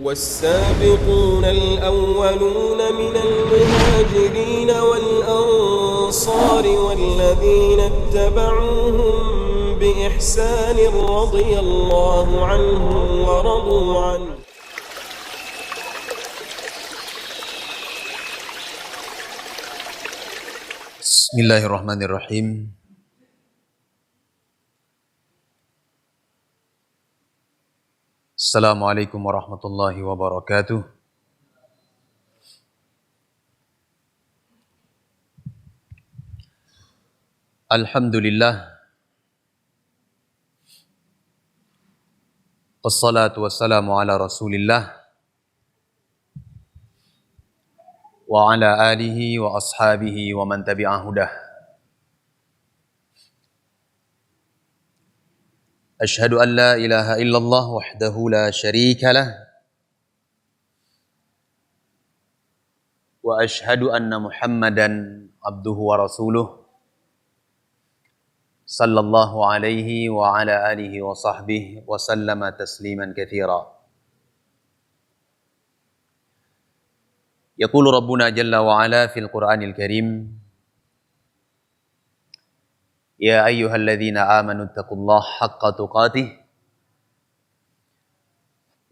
والسابقون الأولون من المهاجرين والأنصار والذين اتبعوهم بإحسان رضي الله عنهم ورضوا عنه. Bismillahirrahmanirrahim. Assalamualaikum warahmatullahi wabarakatuh. Alhamdulillah. Wassalatu wassalamu ala Rasulillah wa ala alihi wa ashabihi wa man tabi'ah hudah. Ashhadu an la ilaha illallah wahdahu la syarika lah wa ashhadu anna Muhammadan abduhu wa rasuluh sallallahu alaihi wa ala alihi wa sahbihi wa sallama tasliman katsira. Yaqulu Rabbuna jalla wa ala fil Qur'anil Karim, ya ayyuhalladzina amanu taqullaha haqqa tuqatih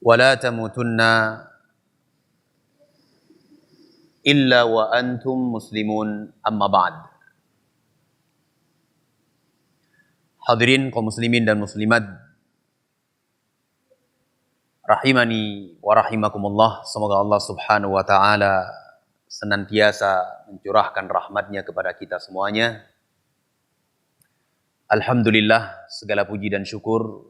wa la tamutunna illa wa antum muslimun, amma ba'd. Hadirin kaum muslimin dan muslimat rahimani wa rahimakumullah, semoga Allah subhanahu wa ta'ala senantiasa mencurahkan rahmatnya kepada kita semuanya. Alhamdulillah, segala puji dan syukur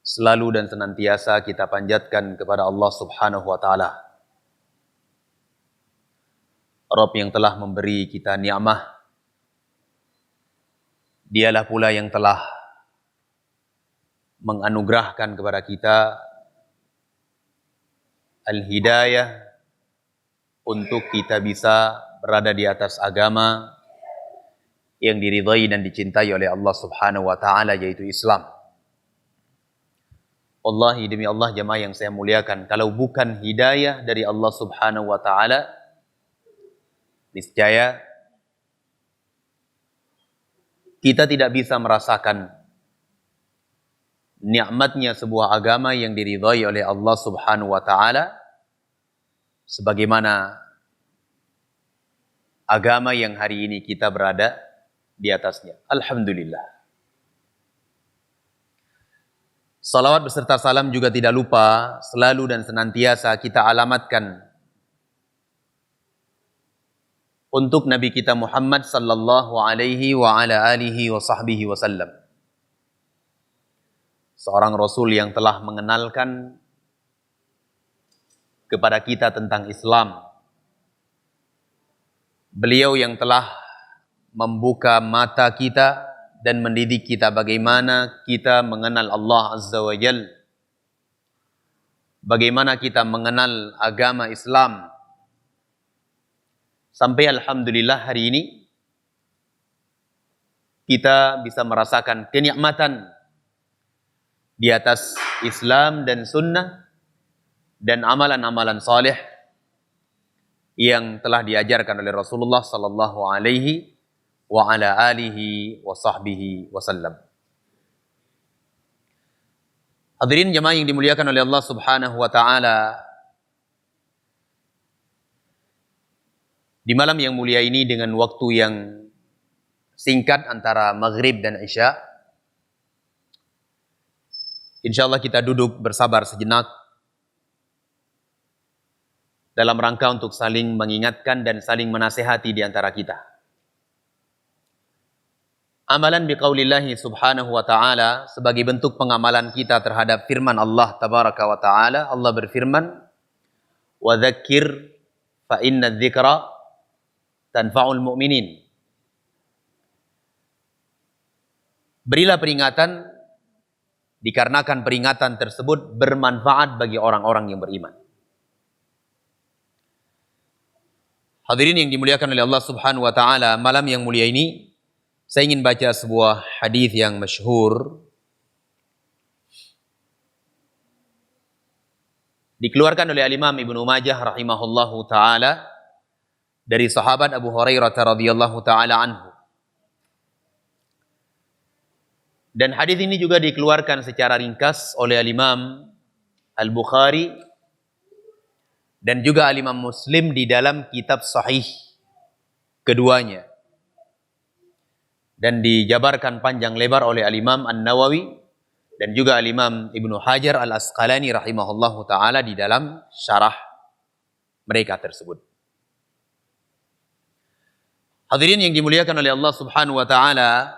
selalu dan senantiasa kita panjatkan kepada Allah subhanahu wa ta'ala, Rabb yang telah memberi kita nikmah. Dialah pula yang telah menganugerahkan kepada kita al-hidayah untuk kita bisa berada di atas agama yang diridhai dan dicintai oleh Allah subhanahu wa ta'ala, yaitu Islam. Wallahi, demi Allah jamaah yang saya muliakan, kalau bukan hidayah dari Allah subhanahu wa ta'ala, niscaya kita tidak bisa merasakan nikmatnya sebuah agama yang diridhai oleh Allah subhanahu wa ta'ala sebagaimana agama yang hari ini kita berada di atasnya. Alhamdulillah. Salawat beserta salam juga tidak lupa selalu dan senantiasa kita alamatkan untuk Nabi kita Muhammad sallallahu alaihi wa ala alihi wa sahbihi wasallam, seorang Rasul yang telah mengenalkan kepada kita tentang Islam. Beliau yang telah membuka mata kita dan mendidik kita bagaimana kita mengenal Allah Azza wa Jal, bagaimana kita mengenal agama Islam, sampai alhamdulillah hari ini kita bisa merasakan kenikmatan di atas Islam dan sunnah dan amalan-amalan saleh yang telah diajarkan oleh Rasulullah sallallahu alaihi wa ala alihi wa sahbihi wasallam. Hadirin jemaah yang dimuliakan oleh Allah subhanahu wa ta'ala, di malam yang mulia ini dengan waktu yang singkat antara maghrib dan isya, insyaallah kita duduk bersabar sejenak dalam rangka untuk saling mengingatkan dan saling menasihati di antara kita. Amalan biqaulillahi subhanahu wa ta'ala, sebagai bentuk pengamalan kita terhadap firman Allah tabaraka wa ta'ala. Allah berfirman, wa dzakir fa inna dzikra tanfa'ul mu'minin. Berilah peringatan dikarenakan peringatan tersebut bermanfaat bagi orang-orang yang beriman. Hadirin yang dimuliakan oleh Allah subhanahu wa ta'ala, malam yang mulia ini saya ingin baca sebuah hadis yang masyhur Dikeluarkan oleh Imam Ibnu Majah rahimahullahu taala dari sahabat Abu Hurairah radhiyallahu taala anhu. Dan hadis ini juga dikeluarkan secara ringkas oleh Imam Al-Bukhari dan juga Imam Muslim di dalam kitab sahih keduanya. Dan dijabarkan panjang lebar oleh Imam An-Nawawi dan juga Imam Ibnu Hajar Al-Asqalani rahimahullahu taala di dalam syarah mereka tersebut. Hadirin yang dimuliakan oleh Allah Subhanahu wa taala,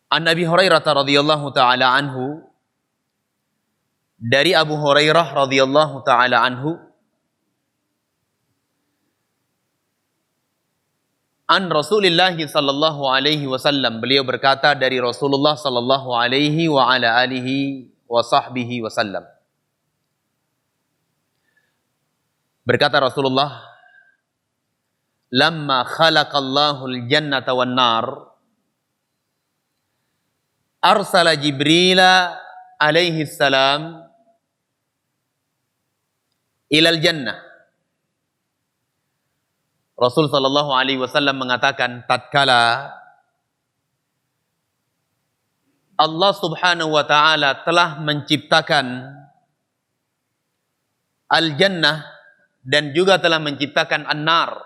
An Abi Hurairah radhiyallahu taala anhu, dari Abu Hurairah radhiyallahu taala anhu, an Rasulillah sallallahu alaihi wasallam, beliau berkata dari Rasulullah sallallahu alaihi wa ala alihi wa sahbihi wasallam. Berkata Rasulullah, "Lamma khalaqallahu al-jannata wan nar, arsala Jibril alaihi salam ila al-jannah." Rasul sallallahu alaihi wasallam mengatakan, tatkala Allah Subhanahu wa taala telah menciptakan al-jannah dan juga telah menciptakan an-nar,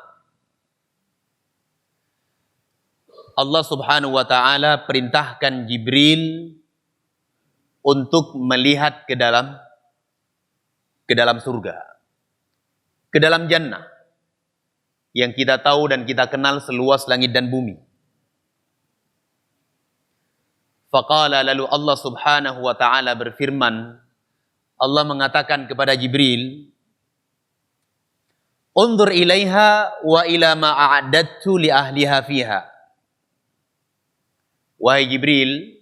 Allah Subhanahu wa taala perintahkan Jibril untuk melihat ke dalam surga, ke dalam jannah yang kita tahu dan kita kenal seluas langit dan bumi. Faqala, lalu Allah Subhanahu wa taala berfirman, Allah mengatakan kepada Jibril, "Unzur ilaiha wa ila ma a'addatu li ahliha fiha." Wahai Jibril,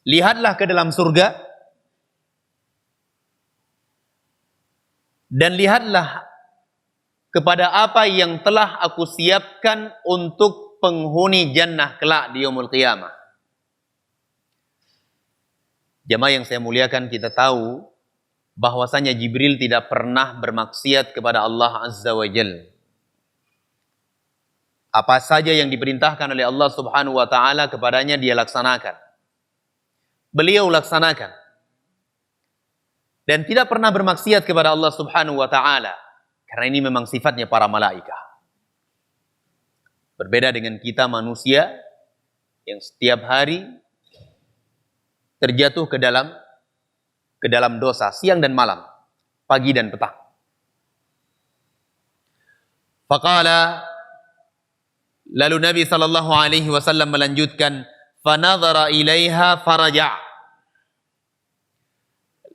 lihatlah ke dalam surga dan lihatlah kepada apa yang telah aku siapkan untuk penghuni jannah kelak di yaumul qiyamah. Jamaah yang saya muliakan, kita tahu bahwasanya Jibril tidak pernah bermaksiat kepada Allah Azza wa Jalla. Apa saja yang diperintahkan oleh Allah Subhanahu wa taala kepadanya dia laksanakan. Beliau laksanakan. Dan tidak pernah bermaksiat kepada Allah Subhanahu wa taala. Karena ini memang sifatnya para malaikat. Berbeda dengan kita manusia yang setiap hari terjatuh ke dalam dosa siang dan malam, pagi dan petang. Faqala, lalu Nabi sallallahu alaihi wasallam melanjutkan, fanadhara ilaiha faraja'.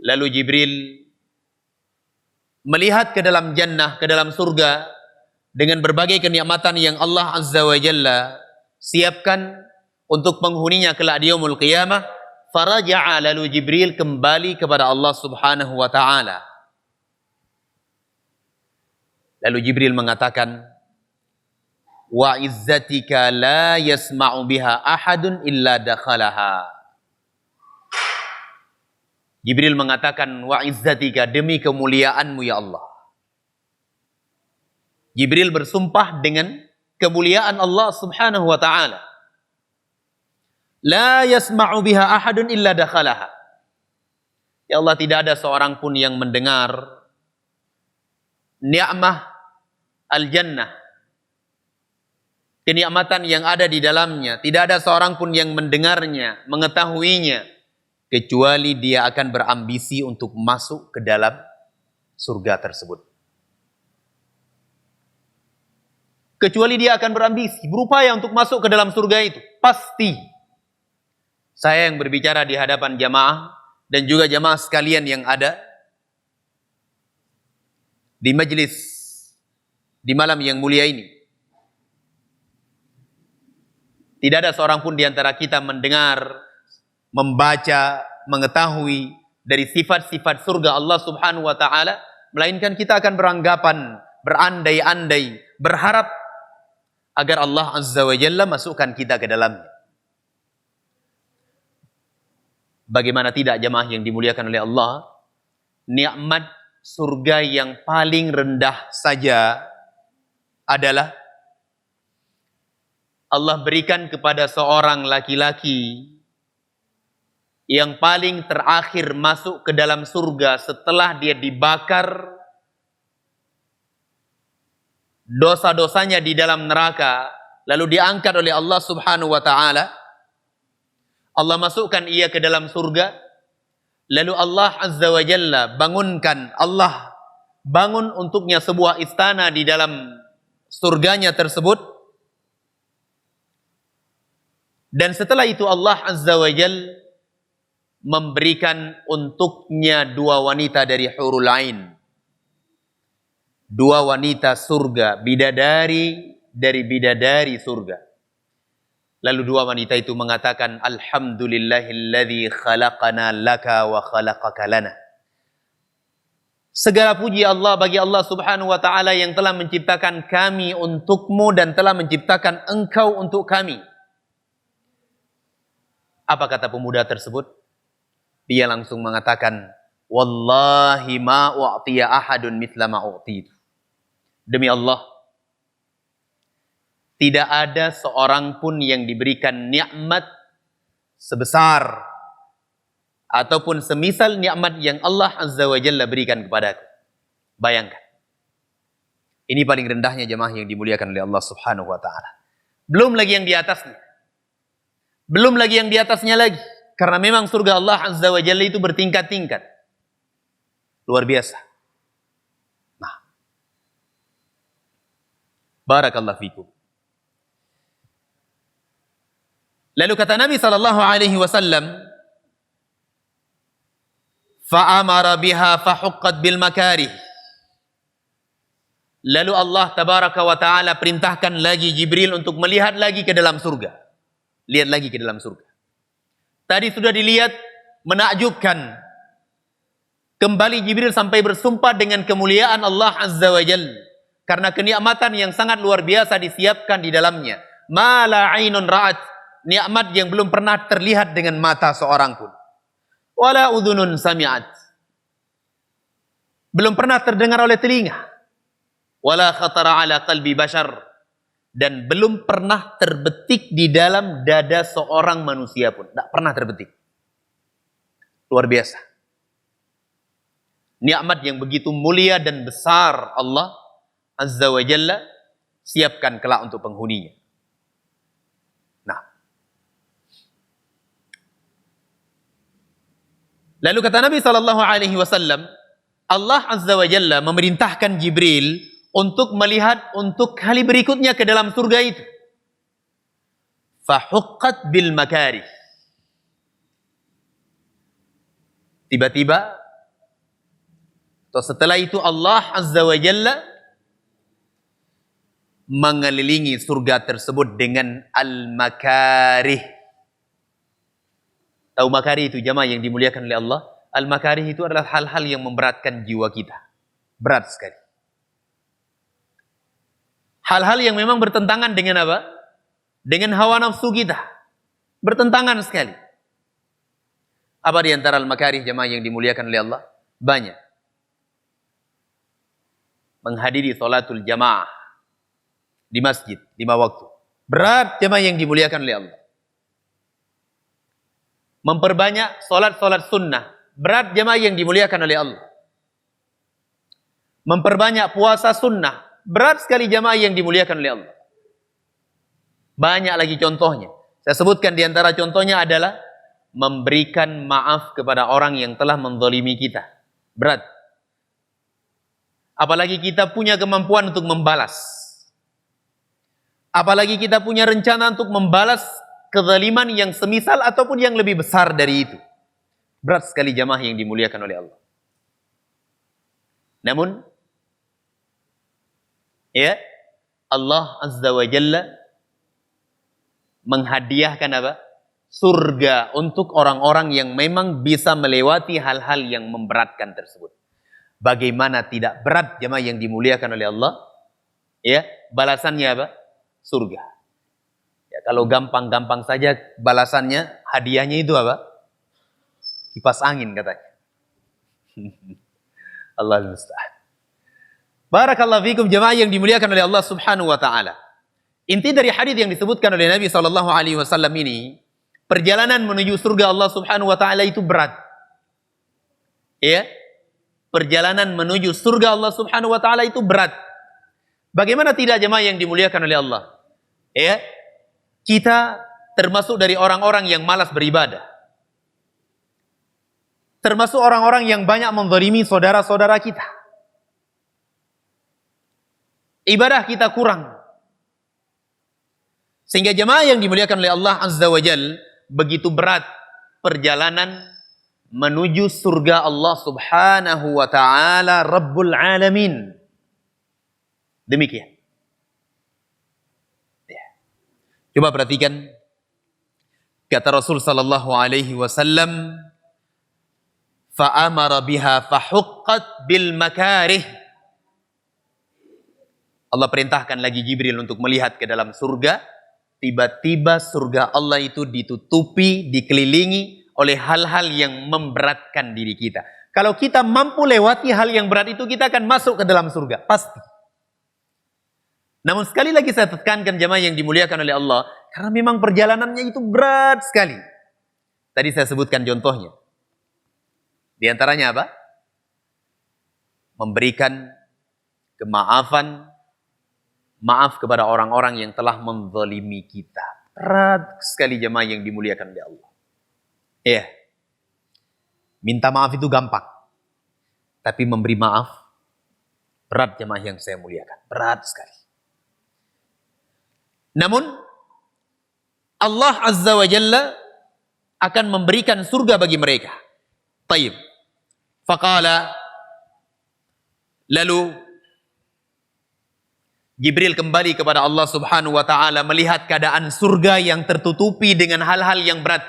Lalu Jibril melihat ke dalam jannah, ke dalam surga dengan berbagai kenikmatan yang Allah Azza wa Jalla siapkan untuk penghuninya kelak di yaumul qiyamah. Faraja'a, lalu Jibril kembali kepada Allah Subhanahu wa taala. Lalu Jibril mengatakan, wa izzatika la yasma'u biha ahadun illa dakhalaha. Jibril mengatakan, wa izzatika, demi kemuliaanmu ya Allah. Jibril bersumpah dengan kemuliaan Allah Subhanahu wa taala. La yasma'u biha ahadun illa dakhalaha. Ya Allah, tidak ada seorang pun yang mendengar ni'mah al-jannah, kenikmatan yang ada di dalamnya, tidak ada seorang pun yang mendengarnya, mengetahuinya, kecuali dia akan berambisi untuk masuk ke dalam surga tersebut. Kecuali dia akan berambisi, berupaya untuk masuk ke dalam surga itu. Pasti. Saya yang berbicara di hadapan jamaah dan juga jamaah sekalian yang ada di majelis di malam yang mulia ini. Tidak ada seorang pun di antara kita mendengar, membaca, mengetahui dari sifat-sifat surga Allah Subhanahu wa taala, melainkan kita akan beranggapan, berandai-andai, berharap agar Allah Azza wa Jalla masukkan kita ke dalamnya. Bagaimana tidak jamaah yang dimuliakan oleh Allah, nikmat surga yang paling rendah saja adalah Allah berikan kepada seorang laki-laki yang paling terakhir masuk ke dalam surga setelah dia dibakar dosa-dosanya di dalam neraka, lalu diangkat oleh Allah Subhanahu wa taala. Allah masukkan ia ke dalam surga, lalu Allah Azza wa Jalla bangun untuknya sebuah istana di dalam surganya tersebut. Dan setelah itu Allah Azza wa Jalla memberikan untuknya dua wanita dari hurul ain. Dua wanita surga, bidadari dari bidadari surga. Lalu dua wanita itu mengatakan, Alhamdulillahilladzi khalaqana laka wa khalaqaka lana. Segala puji Allah bagi Allah Subhanahu wa taala yang telah menciptakan kami untukmu dan telah menciptakan engkau untuk kami. Apa kata pemuda tersebut? Dia langsung mengatakan, Wallahi ma u'tiya ahadun mithla ma u'titu. Demi Allah, tidak ada seorang pun yang diberikan nikmat sebesar ataupun semisal nikmat yang Allah Azza wa Jalla berikan kepadaku. Bayangkan. Ini paling rendahnya jemaah yang dimuliakan oleh Allah Subhanahu wa taala. Belum lagi yang di atasnya. Belum lagi yang di atasnya lagi. Karena memang surga Allah Azza wa Jalla itu bertingkat-tingkat. Luar biasa. Barakallahu fikum. Lalu kata Nabi sallallahu alaihi wasallam, fa'amara biha fahuqqat bil makarih. Lalu Allah tabaraka wa taala perintahkan lagi Jibril untuk melihat lagi ke dalam surga. Lihat lagi ke dalam surga. Tadi sudah dilihat, menakjubkan. Kembali Jibril sampai bersumpah dengan kemuliaan Allah Azza wa Jalla. Karena kenikmatan yang sangat luar biasa disiapkan di dalamnya. Ma la ainun ra'at. Nikmat yang belum pernah terlihat dengan mata seorang pun. Wala udhunun sami'at. Belum pernah terdengar oleh telinga. Wala khatara ala qalbi bashar. Dan belum pernah terbetik di dalam dada seorang manusia pun. Tak pernah terbetik. Luar biasa. Nikmat yang begitu mulia dan besar Allah Azza wa Jalla siapkan kelak untuk penghuninya. Nah. Lalu kata Nabi sallallahu alaihi wasallam, Allah Azza wa Jalla memerintahkan Jibril untuk melihat untuk kali berikutnya ke dalam surga itu. Fahuqqat bil makarih. Tiba-tiba atau setelah itu Allah Azza wa Jalla mengelilingi surga tersebut dengan al-makarih. Tahu makarih itu jamaah yang dimuliakan oleh Allah? Al-makarih itu adalah hal-hal yang memberatkan jiwa kita. Berat sekali. Hal-hal yang memang bertentangan dengan apa? Dengan hawa nafsu kita. Bertentangan sekali. Apa di antara al-makarih jamaah yang dimuliakan oleh Allah? Banyak. Menghadiri salatul jamaah di masjid 5 waktu. Berat jemaah yang dimuliakan oleh Allah. Memperbanyak solat-solat sunnah. Berat jemaah yang dimuliakan oleh Allah. Memperbanyak puasa sunnah. Berat sekali jemaah yang dimuliakan oleh Allah. Banyak lagi contohnya. Saya sebutkan di antara contohnya adalah memberikan maaf kepada orang yang telah menzalimi kita. Berat. Apalagi kita punya kemampuan untuk membalas. Apalagi kita punya rencana untuk membalas kezaliman yang semisal ataupun yang lebih besar dari itu. Berat sekali jamaah yang dimuliakan oleh Allah. Namun, ya, Allah Azza wa Jalla menghadiahkan apa? Surga untuk orang-orang yang memang bisa melewati hal-hal yang memberatkan tersebut. Bagaimana tidak berat jamaah yang dimuliakan oleh Allah? Ya, balasannya apa? Surga. Ya, kalau gampang-gampang saja balasannya, hadiahnya itu apa? kipas angin katanya. Allahul musta'an. Barakallahu fikum jemaah yang dimuliakan oleh Allah Subhanahu wa taala. Inti dari hadis yang disebutkan oleh Nabi sallallahu alaihi wasallam ini, perjalanan menuju surga Allah Subhanahu wa taala itu berat. Ya. Perjalanan menuju surga Allah Subhanahu wa taala itu berat. Bagaimana tidak jemaah yang dimuliakan oleh Allah? Ya. Kita termasuk dari orang-orang yang malas beribadah. Termasuk orang-orang yang banyak menzalimi saudara-saudara kita. Ibadah kita kurang. Sehingga jemaah yang dimuliakan oleh Allah Azza wa Jal, begitu berat perjalanan menuju surga Allah Subhanahu wa taala Rabbul Alamin. Demikian. Ya. Coba perhatikan kata Rasul sallallahu alaihi wasallam, fa'amara biha fahuqqat bil makarih. Allah perintahkan lagi Jibril untuk melihat ke dalam surga. Tiba-tiba surga Allah itu ditutupi, dikelilingi oleh hal-hal yang memberatkan diri kita. Kalau kita mampu lewati hal yang berat itu, kita akan masuk ke dalam surga. Pasti. Namun sekali lagi saya tekankan jemaah yang dimuliakan oleh Allah, karena memang perjalanannya itu berat sekali. Tadi saya sebutkan contohnya. Di antaranya apa? Memberikan kemaafan, maaf kepada orang-orang yang telah menzalimi kita. Berat sekali jemaah yang dimuliakan oleh Allah. Ya. Minta maaf itu gampang. Tapi memberi maaf, berat jemaah yang saya muliakan. Berat sekali. Namun, Allah Azza wa Jalla akan memberikan surga bagi mereka. Taib. Faqala, lalu Jibril kembali kepada Allah Subhanahu wa taala melihat keadaan surga yang tertutupi dengan hal-hal yang berat.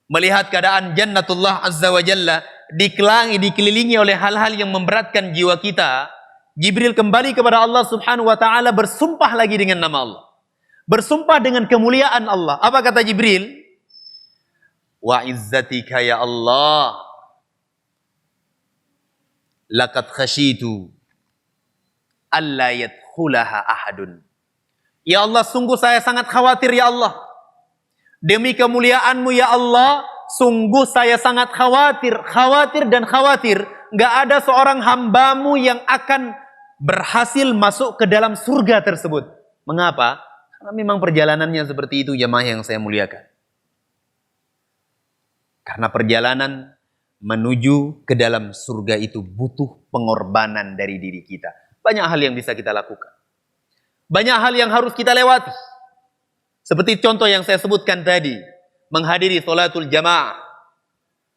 Melihat keadaan Jannatullah Azza wa Jalla dikelilingi oleh hal-hal yang memberatkan jiwa kita. Jibril kembali kepada Allah Subhanahu wa taala bersumpah lagi dengan nama Allah. Bersumpah dengan kemuliaan Allah. Apa kata Jibril? Wa izzatika ya Allah, laqad khashitu alla yadkhulaha ahadun. Ya Allah, sungguh saya sangat khawatir ya Allah. Demi kemuliaan-Mu ya Allah, sungguh saya sangat khawatir dan khawatir. Gak ada seorang hamba-Mu yang akan berhasil masuk ke dalam surga tersebut. Mengapa? Karena memang perjalanannya seperti itu jemaah yang saya muliakan. Karena perjalanan menuju ke dalam surga itu butuh pengorbanan dari diri kita. Banyak hal yang bisa kita lakukan. Banyak hal yang harus kita lewati. Seperti contoh yang saya sebutkan tadi. Menghadiri sholatul jamaah.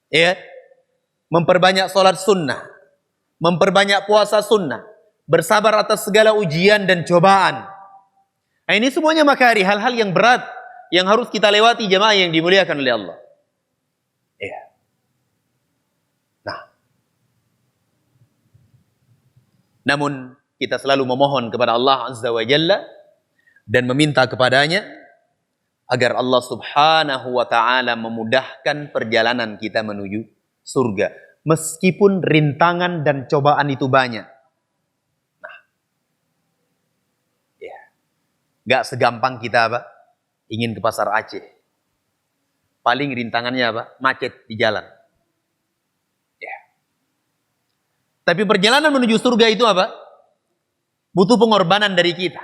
Ya. Memperbanyak sholat sunnah. Memperbanyak puasa sunnah. Bersabar atas segala ujian dan cobaan. Nah, ini semuanya makari, hal-hal yang berat. Yang harus kita lewati jemaah yang dimuliakan oleh Allah. Ya. Nah. Namun kita selalu memohon kepada Allah Azza wa Jalla dan meminta kepadanya agar Allah Subhanahu wa taala memudahkan perjalanan kita menuju surga meskipun rintangan dan cobaan itu banyak. Nah. Ya. Enggak segampang kita apa? Ingin ke pasar Aceh. Paling rintangannya apa? Macet di jalan. Ya. Tapi perjalanan menuju surga itu apa? Butuh pengorbanan dari kita.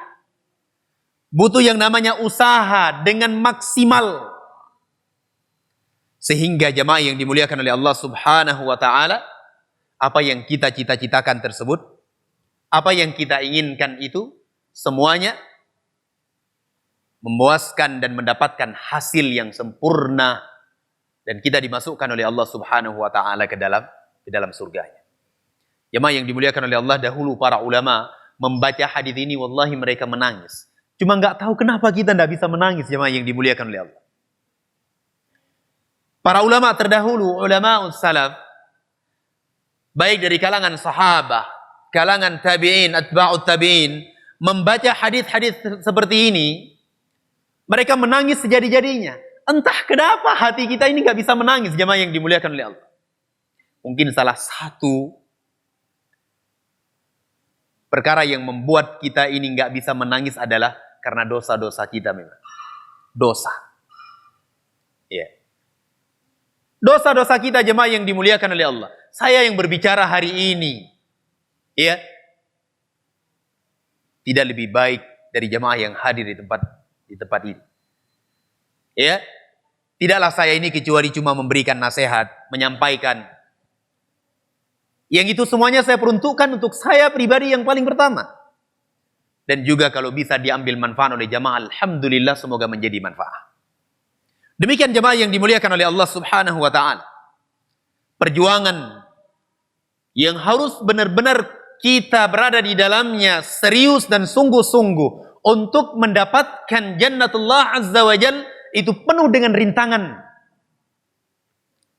Butuh yang namanya usaha dengan maksimal. Sehingga jemaah yang dimuliakan oleh Allah Subhanahu wa taala, apa yang kita cita-citakan tersebut, apa yang kita inginkan itu, semuanya memuaskan dan mendapatkan hasil yang sempurna. Dan kita dimasukkan oleh Allah Subhanahu wa taala ke dalam surganya. Jemaah yang dimuliakan oleh Allah, dahulu para ulama membaca hadis ini, wallahi mereka menangis. Cuma nggak tahu kenapa kita nggak bisa menangis, jemaah yang dimuliakan oleh Allah. Para ulama terdahulu, ulama salaf, baik dari kalangan sahabah, kalangan tabi'in, atba'ut tabi'in, membaca hadis-hadis seperti ini, mereka menangis sejadi-jadinya. entah kenapa hati kita ini nggak bisa menangis, jemaah yang dimuliakan oleh Allah. Mungkin salah satu perkara yang membuat kita ini nggak bisa menangis adalah karena dosa-dosa kita memang. Dosa. Ya. Dosa-dosa kita, jemaah yang dimuliakan oleh Allah. Saya yang berbicara hari ini, ya, tidak lebih baik dari jemaah yang hadir di tempat ini. Ya, tidaklah saya ini kecuali cuma memberikan nasihat, menyampaikan. Yang itu semuanya saya peruntukkan untuk saya pribadi yang paling pertama. Dan juga kalau bisa diambil manfaat oleh jamaah, alhamdulillah semoga menjadi manfaat. Demikian jamaah yang dimuliakan oleh Allah Subhanahu wa taala. Perjuangan yang harus benar-benar kita berada di dalamnya serius dan sungguh-sungguh untuk mendapatkan jannatullah azza wa jal, itu penuh dengan rintangan.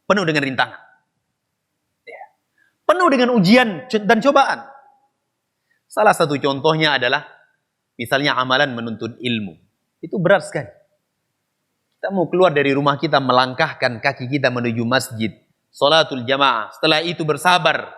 Penuh dengan rintangan. Penuh dengan ujian dan cobaan. Salah satu contohnya adalah misalnya amalan menuntut ilmu. Itu berat sekali. Kita mau keluar dari rumah kita, melangkahkan kaki kita menuju masjid, salatul jamaah, setelah itu bersabar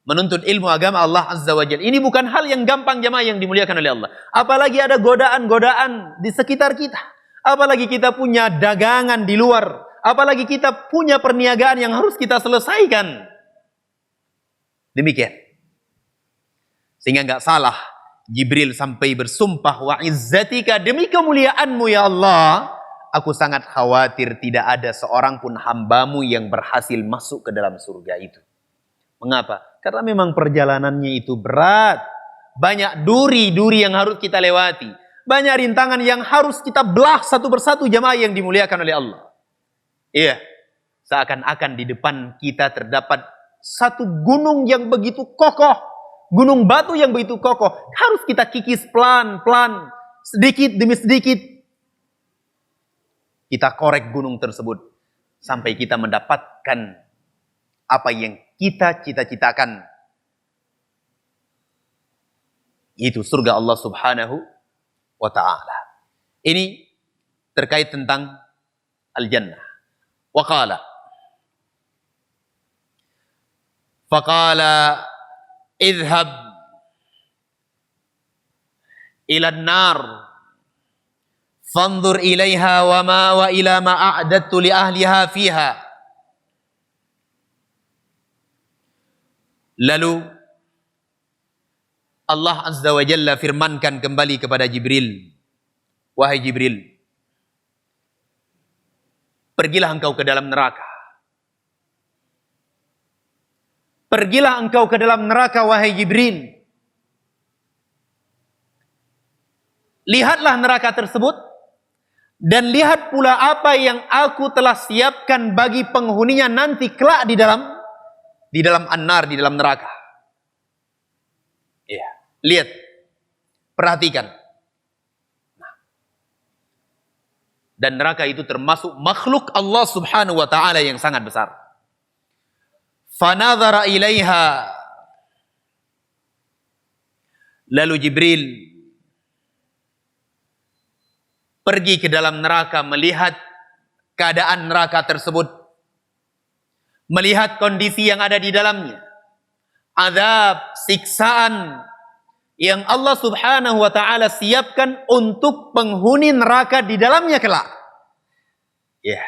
menuntut ilmu agama Allah Azza wa Jalla. Ini bukan hal yang gampang jamaah yang dimuliakan oleh Allah. Apalagi ada godaan-godaan di sekitar kita. Apalagi kita punya dagangan di luar. Apalagi kita punya perniagaan yang harus kita selesaikan. Demikian. Sehingga enggak salah Jibril sampai bersumpah, wa izzatika, demi kemuliaanmu ya Allah, aku sangat khawatir tidak ada seorang pun hambamu yang berhasil masuk ke dalam surga itu. Mengapa? Karena memang perjalanannya itu berat. Banyak duri-duri yang harus kita lewati. Banyak rintangan yang harus kita belah satu persatu jamaah yang dimuliakan oleh Allah. Iya. Seakan-akan di depan kita terdapat satu gunung yang begitu kokoh, gunung batu yang begitu kokoh, harus kita kikis pelan-pelan, sedikit demi sedikit. Kita korek gunung tersebut sampai kita mendapatkan apa yang kita cita-citakan. Itu surga Allah Subhanahu wa ta'ala. Ini terkait tentang al-jannah. Wa qala, faqala idhhab ila an-nar fanzur ilaiha wa ila ma a'dadtu li ahliha fiha. Lalu Allah Azza wa Jalla firmankan kembali kepada Jibril, wahai Jibril, pergilah engkau ke dalam neraka. Pergilah engkau ke dalam neraka, wahai Jibril. Lihatlah neraka tersebut, dan lihat pula apa yang aku telah siapkan bagi penghuninya nanti kelak di dalam an-nar, di dalam neraka. Ya, lihat, perhatikan. Dan neraka itu termasuk makhluk Allah Subhanahu wa ta'ala yang sangat besar. Fanadhara ilaiha. Lalu Jibril pergi ke dalam neraka, melihat keadaan neraka tersebut, melihat kondisi yang ada di dalamnya, azab, siksaan yang Allah Subhanahu wa ta'ala siapkan untuk penghuni neraka di dalamnya kelak. Ya.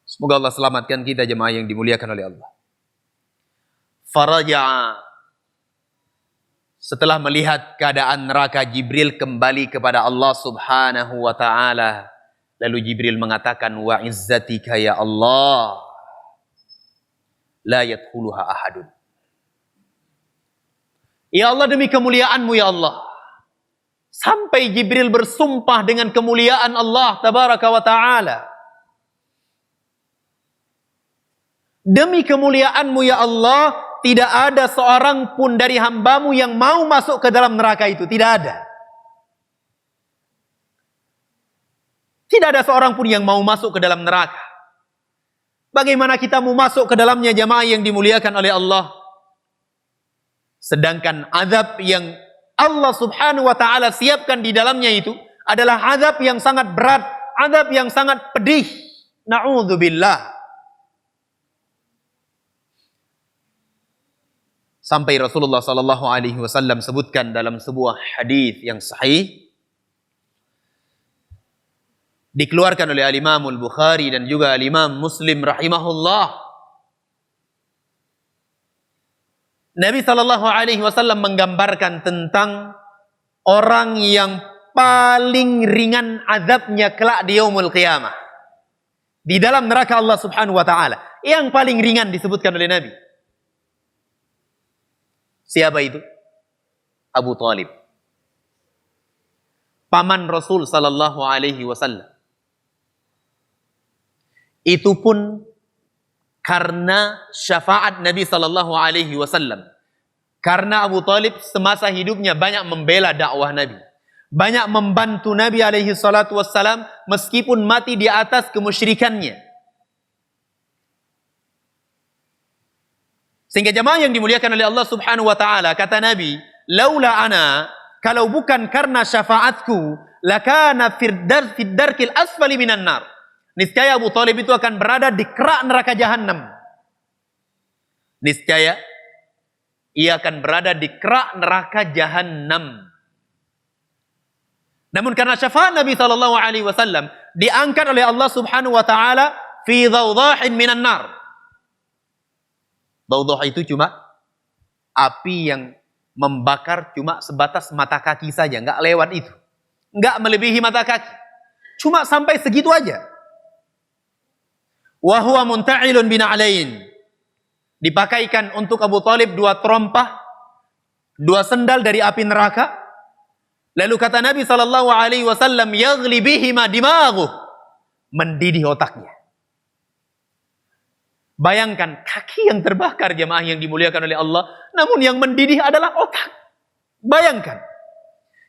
Semoga Allah selamatkan kita jemaah yang dimuliakan oleh Allah. Faraja'a. Setelah melihat keadaan neraka, Jibril kembali kepada Allah Subhanahu wa ta'ala. Lalu Jibril mengatakan, wa izzatika ya Allah, la yadkhuluha ahadun. Ya Allah, demi kemuliaanmu ya Allah. Sampai Jibril bersumpah dengan kemuliaan Allah tabaraka wa ta'ala. Demi kemuliaanmu ya Allah, tidak ada seorang pun dari hambamu yang mau masuk ke dalam neraka itu. Tidak ada. Tidak ada seorang pun yang mau masuk ke dalam neraka. Bagaimana kita mau masuk ke dalamnya jamaah yang dimuliakan oleh Allah? Sedangkan azab yang Allah Subhanahu wa ta'ala siapkan di dalamnya itu adalah azab yang sangat berat, azab yang sangat pedih. Na'udzubillah. Sampai Rasulullah sallallahu alaihi wasallam sebutkan dalam sebuah hadis yang sahih, dikeluarkan oleh Al-Imam Al-Bukhari dan juga Al-Imam Muslim rahimahullah. Nabi sallallahu alaihi wasallam menggambarkan tentang orang yang paling ringan azabnya kelak di yaumul qiyamah. Di dalam neraka Allah Subhanahu wa taala. Yang paling ringan disebutkan oleh Nabi. Siapa itu? Abu Talib. Paman Rasul sallallahu alaihi wasallam. Itu pun karena syafaat Nabi sallallahu alaihi wasallam. Karena Abu Talib semasa hidupnya banyak membela dakwah Nabi. Banyak membantu Nabi alaihi salatu wassalam meskipun mati di atas kemusyrikannya. Sehingga jemaah yang dimuliakan oleh Allah Subhanahu wa taala, kata Nabi, "Laula ana, kalau bukan karena syafaatku, lakana fid darkil asfali minan nar." Niscaya Abu Talib itu akan berada di kerak neraka jahanam. Niscaya ia akan berada di kerak neraka jahanam. Namun karena syafaat Nabi sallallahu alaihi wasallam diangkat oleh Allah Subhanahu wa taala fi dhawdahin minan nar. Dhawdah itu cuma api yang membakar cuma sebatas mata kaki saja, enggak lewat itu. Enggak melebihi mata kaki. Cuma sampai segitu aja. Wa huwa munta'ilun bina'alain. Dipakaikan untuk Abu Talib 2 terompah, 2 sendal dari api neraka. Lalu kata Nabi sallallahu alaihi wasallam, yaghli bihima dimaghuh. Mendidih otaknya. Bayangkan kaki yang terbakar jemaah yang dimuliakan oleh Allah, namun yang mendidih adalah otak. Bayangkan.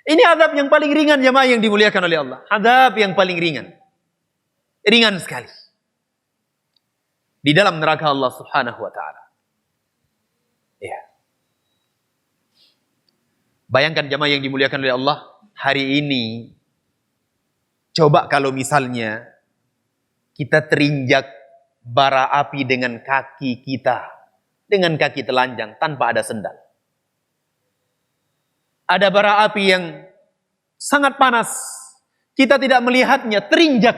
Ini azab yang paling ringan jemaah yang dimuliakan oleh Allah. Azab yang paling ringan. Ringan sekali. Di dalam neraka Allah Subhanahu wa taala. Ya. Bayangkan jemaah yang dimuliakan oleh Allah, hari ini coba kalau misalnya kita terinjak bara api dengan kaki kita, dengan kaki telanjang tanpa ada sendal. Ada bara api yang sangat panas, kita tidak melihatnya, terinjak.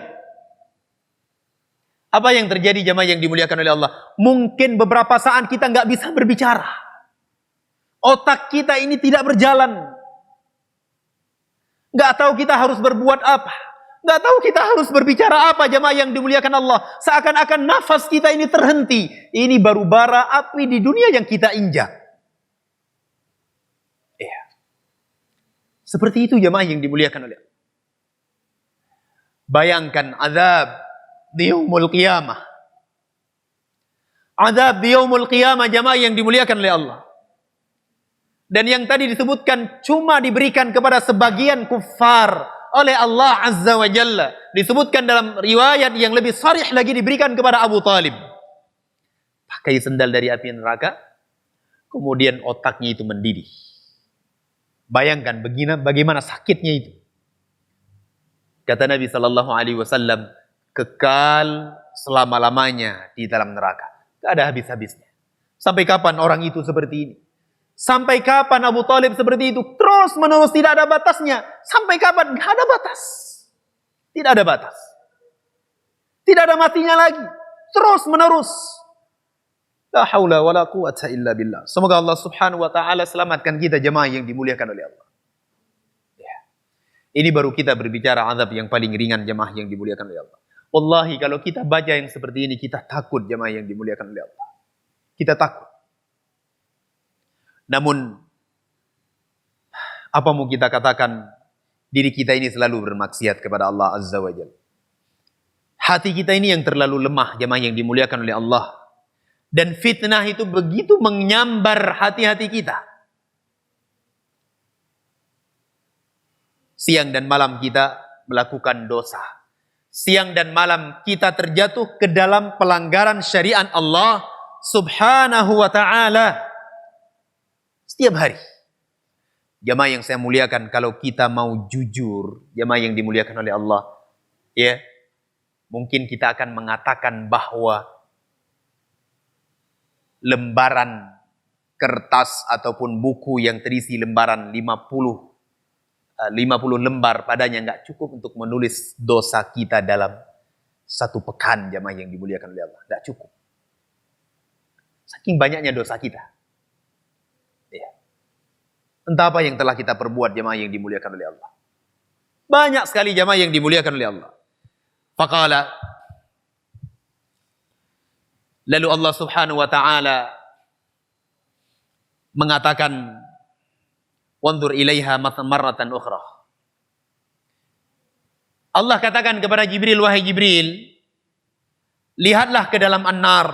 Apa yang terjadi jemaah yang dimuliakan oleh Allah? Mungkin beberapa saat kita nggak bisa berbicara. Otak kita ini tidak berjalan. Nggak tahu kita harus berbuat apa. Nggak tahu kita harus berbicara apa jemaah yang dimuliakan Allah. Seakan-akan nafas kita ini terhenti. Ini baru bara api di dunia yang kita injak. Ya. Seperti itu jemaah yang dimuliakan oleh Allah. Bayangkan azab di yaumul qiyamah. Azab di yaumul qiyamah jemaah yang dimuliakan oleh Allah. Dan yang tadi disebutkan cuma diberikan kepada sebagian kuffar oleh Allah Azza wa Jalla. Disebutkan dalam riwayat yang lebih sharih lagi diberikan kepada Abu Talib. Pakai sendal dari api neraka, kemudian otaknya itu mendidih. Bayangkan bagaimana sakitnya itu. Kata Nabi sallallahu alaihi wasallam, kekal selama-lamanya di dalam neraka. Tidak ada habis-habisnya. Sampai kapan orang itu seperti ini? Sampai kapan Abu Talib seperti itu? Terus menerus tidak ada batasnya. Sampai kapan? Tidak ada batas. Tidak ada batas. Tidak ada matinya lagi. Terus menerus. La haula wa la quwata illa billah. Semoga Allah Subhanahu wa taala selamatkan kita jemaah yang dimuliakan oleh Allah. Ya. Ini baru kita berbicara azab yang paling ringan jemaah yang dimuliakan oleh Allah. Wallahi kalau kita baca yang seperti ini kita takut jemaah yang dimuliakan oleh Allah. Kita takut. Namun, apa mau kita katakan, diri kita ini selalu bermaksiat kepada Allah Azza wa Jalla. Hati kita ini yang terlalu lemah, jemaah yang dimuliakan oleh Allah. Dan fitnah itu begitu menyambar hati-hati kita. Siang dan malam kita melakukan dosa. Siang dan malam kita terjatuh ke dalam pelanggaran syariat Allah Subhanahu wa ta'ala. Setiap hari. Jamaah yang saya muliakan, kalau kita mau jujur, jamaah yang dimuliakan oleh Allah, ya, mungkin kita akan mengatakan bahwa lembaran kertas ataupun buku yang terisi lembaran 50 lembar padanya nggak cukup untuk menulis dosa kita dalam satu pekan, jamaah yang dimuliakan oleh Allah. Nggak cukup. Saking banyaknya dosa kita. Ya. Entah apa yang telah kita perbuat, jamaah yang dimuliakan oleh Allah. Banyak sekali jamaah yang dimuliakan oleh Allah. Faqala, lalu Allah subhanahu wa ta'ala mengatakan, wanzur ilaiha marratan ukhra. Allah katakan kepada Jibril, wahai Jibril, lihatlah ke dalam an-nar,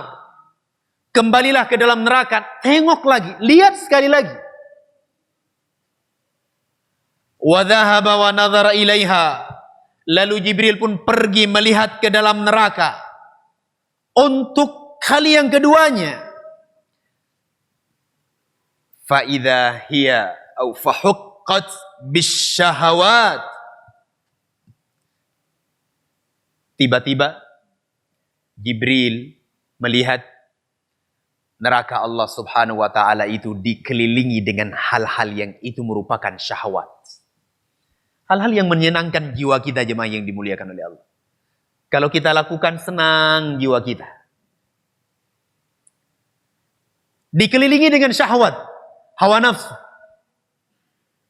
kembalilah ke dalam neraka, tengok lagi, lihat sekali lagi. Wa dhahaba wa nadhara ilaiha, lalu Jibril pun pergi melihat ke dalam neraka untuk kali yang keduanya. Fa idza hiya au fahuqqat bisyahawat. Tiba-tiba Jibril melihat neraka Allah subhanahu wa ta'ala itu dikelilingi dengan hal-hal yang itu merupakan syahwat. Hal-hal yang menyenangkan jiwa kita, jemaah yang dimuliakan oleh Allah. Kalau kita lakukan, senang jiwa kita. Dikelilingi dengan syahwat, hawa nafsu,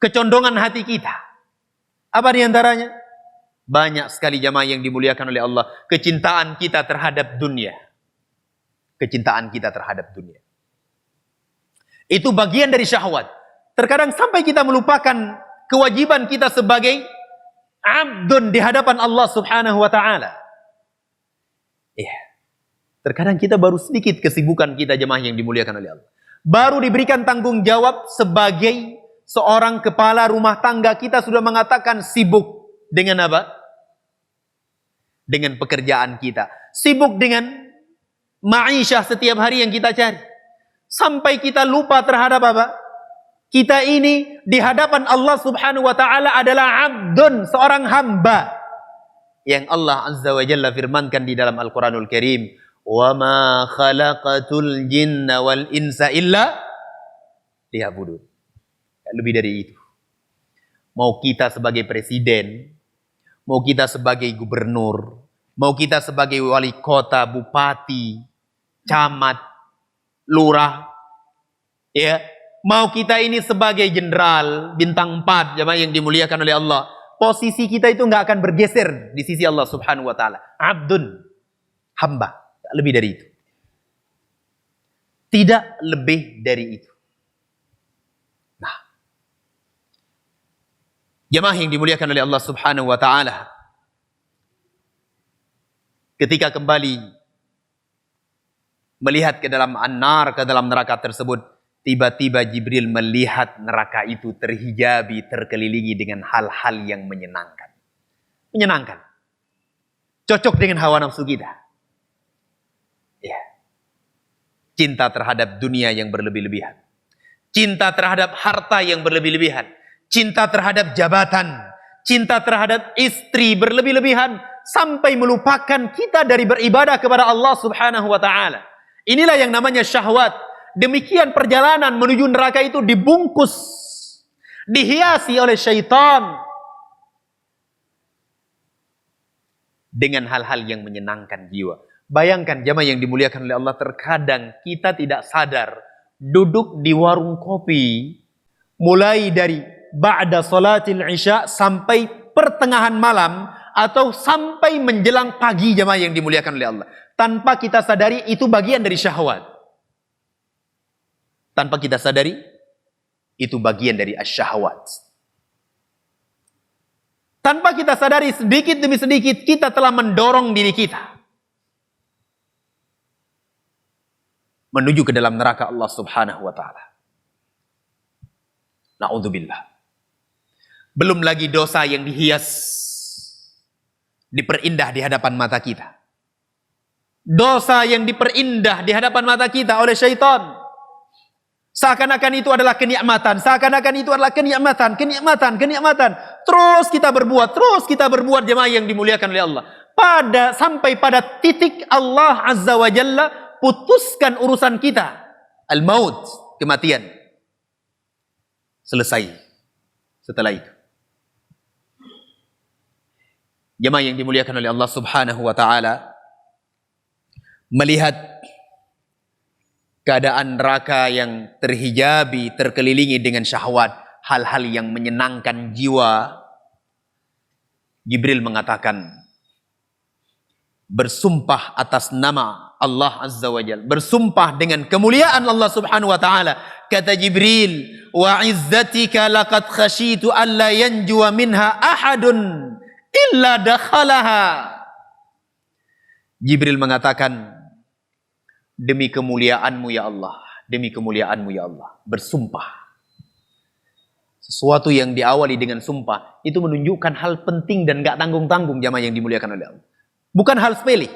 kecondongan hati kita. Apa diantaranya? Banyak sekali jamaah yang dimuliakan oleh Allah. Kecintaan kita terhadap dunia. Kecintaan kita terhadap dunia. Itu bagian dari syahwat. Terkadang sampai kita melupakan kewajiban kita sebagai abdun di hadapan Allah subhanahu wa ta'ala. Terkadang kita baru sedikit kesibukan kita, jemaah yang dimuliakan oleh Allah. Baru diberikan tanggung jawab sebagai seorang kepala rumah tangga, kita sudah mengatakan sibuk dengan apa? Dengan pekerjaan kita. Sibuk dengan ma'isyah setiap hari yang kita cari. Sampai kita lupa terhadap apa? Kita ini di hadapan Allah subhanahu wa ta'ala adalah abdun, seorang hamba. Yang Allah azza wa jalla firmankan di dalam Al-Quranul Karim, وَمَا خَلَقَتُ الْجِنَّ وَالْإِنسَ إِلَّا لِيَعْبُدُونِ. Lebih dari itu. Mau kita sebagai presiden, mau kita sebagai gubernur, mau kita sebagai wali kota, bupati, camat, lurah, ya, mau kita ini sebagai jenderal bintang 4, jemaah yang dimuliakan oleh Allah, posisi kita itu nggak akan bergeser di sisi Allah subhanahu wa ta'ala. Abdun, hamba. Lebih dari itu. Tidak lebih dari itu. Nah, jemaah yang dimuliakan oleh Allah subhanahu wa ta'ala, ketika kembali melihat ke dalam an-nar, ke dalam neraka tersebut, tiba-tiba Jibril melihat neraka itu terhijabi, terkelilingi dengan hal-hal yang menyenangkan. Menyenangkan. Cocok dengan hawa nafsu kita. Ya. Cinta terhadap dunia yang berlebih-lebihan. Cinta terhadap harta yang berlebih-lebihan. Cinta terhadap jabatan. Cinta terhadap istri berlebih-lebihan. Sampai melupakan kita dari beribadah kepada Allah subhanahu wa ta'ala. Inilah yang namanya syahwat. Demikian perjalanan menuju neraka itu dibungkus. Dihiasi oleh syaitan. Dengan hal-hal yang menyenangkan jiwa. Bayangkan jamaah yang dimuliakan oleh Allah, terkadang kita tidak sadar duduk di warung kopi mulai dari ba'da salatil isya sampai pertengahan malam atau sampai menjelang pagi, jamaah yang dimuliakan oleh Allah. Tanpa kita sadari itu bagian dari syahwat. Tanpa kita sadari itu bagian dari asyahwat. Tanpa kita sadari sedikit demi sedikit kita telah mendorong diri kita menuju ke dalam neraka Allah subhanahu wa ta'ala. Na'udzubillah. Belum lagi dosa yang dihias, diperindah di hadapan mata kita. Dosa yang diperindah di hadapan mata kita oleh syaitan. Seakan-akan itu adalah kenikmatan. Seakan-akan itu adalah kenikmatan. Terus kita berbuat jemaah yang dimuliakan oleh Allah. Sampai pada titik Allah Azza wa Jalla putuskan urusan kita. Al-maut, kematian. Selesai. Setelah itu. Jemaah yang dimuliakan oleh Allah Subhanahu wa taala, melihat keadaan neraka yang terhijabi, terkelilingi dengan syahwat, hal-hal yang menyenangkan jiwa, Jibril mengatakan, bersumpah atas nama Allah Azza wa Jalla, bersumpah dengan kemuliaan Allah Subhanahu wa taala, kata Jibril, wa izzatika laqad khasyitu alla yanjuwa minha ahadun illa dakhalaha. Jibril mengatakan, demi kemuliaanmu ya Allah, demi kemuliaanmu ya Allah, bersumpah. Sesuatu yang diawali dengan sumpah itu menunjukkan hal penting dan gak tanggung-tanggung, jamaah yang dimuliakan oleh Allah. Bukan hal sepele.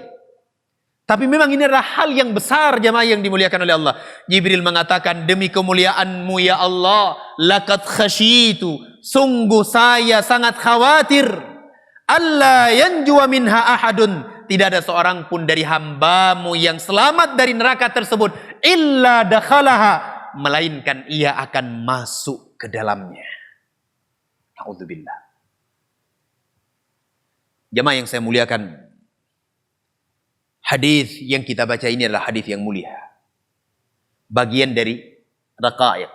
Tapi memang ini adalah hal yang besar, jamaah yang dimuliakan oleh Allah. Jibril mengatakan, demi kemuliaanmu ya Allah, laqad khasyitu, sungguh saya sangat khawatir, alla yanjuwa minha ahadun, tidak ada seorang pun dari hambamu yang selamat dari neraka tersebut, illa dakhalaha, melainkan ia akan masuk ke dalamnya. Na'udzubillah. Jemaah yang saya muliakan, hadis yang kita baca ini adalah hadis yang mulia. Bagian dari raqaiq.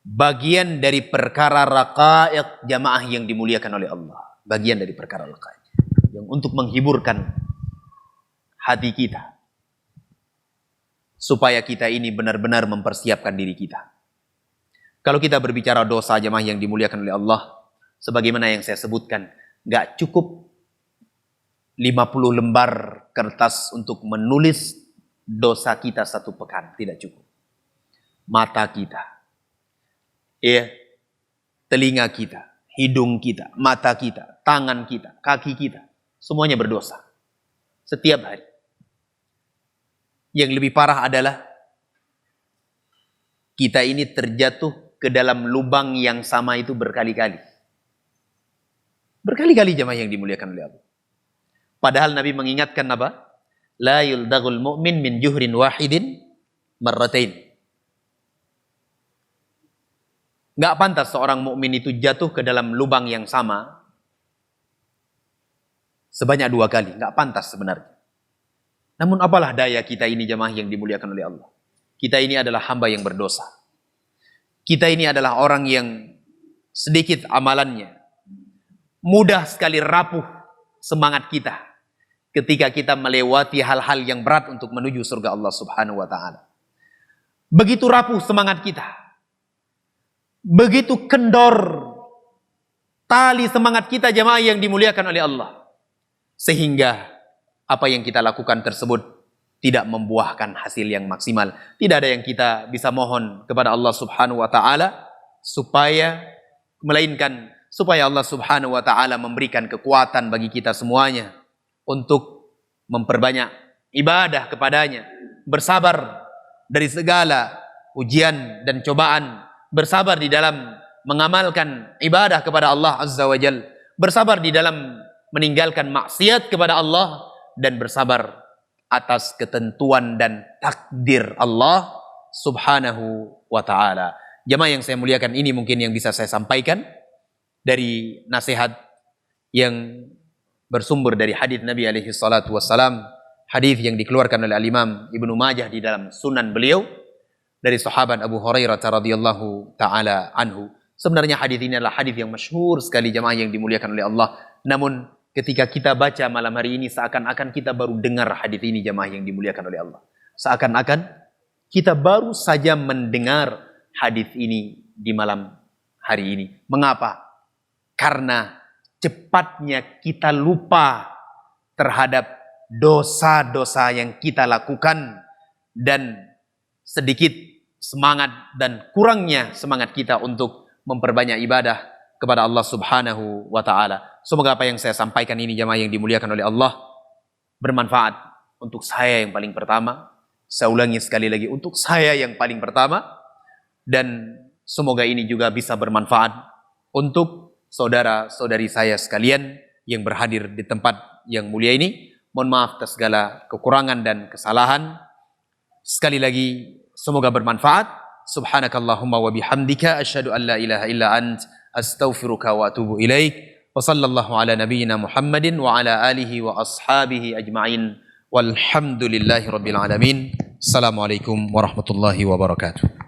Bagian dari perkara raqaiq, jamaah yang dimuliakan oleh Allah. Bagian dari perkara raqaiq yang untuk menghiburkan hati kita, supaya kita ini benar-benar mempersiapkan diri kita. Kalau kita berbicara dosa, jemaah yang dimuliakan oleh Allah, sebagaimana yang saya sebutkan, gak cukup 50 lembar kertas untuk menulis dosa kita satu pekan, tidak cukup. Mata kita, telinga kita, hidung kita, mata kita, tangan kita, kaki kita, semuanya berdosa setiap hari. Yang lebih parah adalah kita ini terjatuh ke dalam lubang yang sama itu berkali-kali. Berkali-kali, jemaah yang dimuliakan oleh Allah. Padahal Nabi mengingatkan apa? La yuldagul mu'min min juhrin wahidin marratain. Gak pantas seorang mukmin itu jatuh ke dalam lubang yang sama sebanyak 2 kali. Gak pantas sebenarnya. Namun apalah daya kita ini, jemaah yang dimuliakan oleh Allah. Kita ini adalah hamba yang berdosa. Kita ini adalah orang yang sedikit amalannya. Mudah sekali rapuh semangat kita ketika kita melewati hal-hal yang berat untuk menuju surga Allah Subhanahu wa taala. Begitu rapuh semangat kita. Begitu kendor tali semangat kita, jemaah yang dimuliakan oleh Allah. Sehingga apa yang kita lakukan tersebut tidak membuahkan hasil yang maksimal. Tidak ada yang kita bisa mohon kepada Allah Subhanahu wa taala melainkan supaya Allah Subhanahu wa taala memberikan kekuatan bagi kita semuanya untuk memperbanyak ibadah kepadanya, bersabar dari segala ujian dan cobaan, bersabar di dalam mengamalkan ibadah kepada Allah Azza wa Jalla, bersabar di dalam meninggalkan maksiat kepada Allah, dan bersabar atas ketentuan dan takdir Allah Subhanahu wa ta'ala. Jemaah yang saya muliakan, ini mungkin yang bisa saya sampaikan dari nasihat yang bersumber dari hadis Nabi alaihi salatu wassalam, hadis yang dikeluarkan oleh Al-Imam Ibnu Majah di dalam sunan beliau dari sahabat Abu Hurairah radhiyallahu taala anhu. Sebenarnya hadis ini adalah hadis yang masyhur sekali, jemaah yang dimuliakan oleh Allah. Namun ketika kita baca malam hari ini, seakan-akan kita baru dengar hadis ini, jemaah yang dimuliakan oleh Allah. Seakan-akan kita baru saja mendengar hadis ini di malam hari ini. Mengapa? Karena cepatnya kita lupa terhadap dosa-dosa yang kita lakukan, dan sedikit semangat dan kurangnya semangat kita untuk memperbanyak ibadah kepada Allah Subhanahu wa ta'ala. Semoga apa yang saya sampaikan ini, jemaah yang dimuliakan oleh Allah, bermanfaat untuk saya yang paling pertama. Saya ulangi sekali lagi, untuk saya yang paling pertama. Dan semoga ini juga bisa bermanfaat Untuk saudara-saudari saya sekalian yang berhadir di tempat yang mulia ini, mohon maaf atas segala kekurangan dan kesalahan. Sekali lagi, semoga bermanfaat. Subhanakallahumma wa bihamdika asyhadu an la ilaha illa ant astaghfiruka wa atubu ilaik. Wa sallallahu ala nabiyyina Muhammadin wa ala alihi wa ashabihi ajma'in. Walhamdulillahi rabbil alamin. Assalamualaikum warahmatullahi wabarakatuh.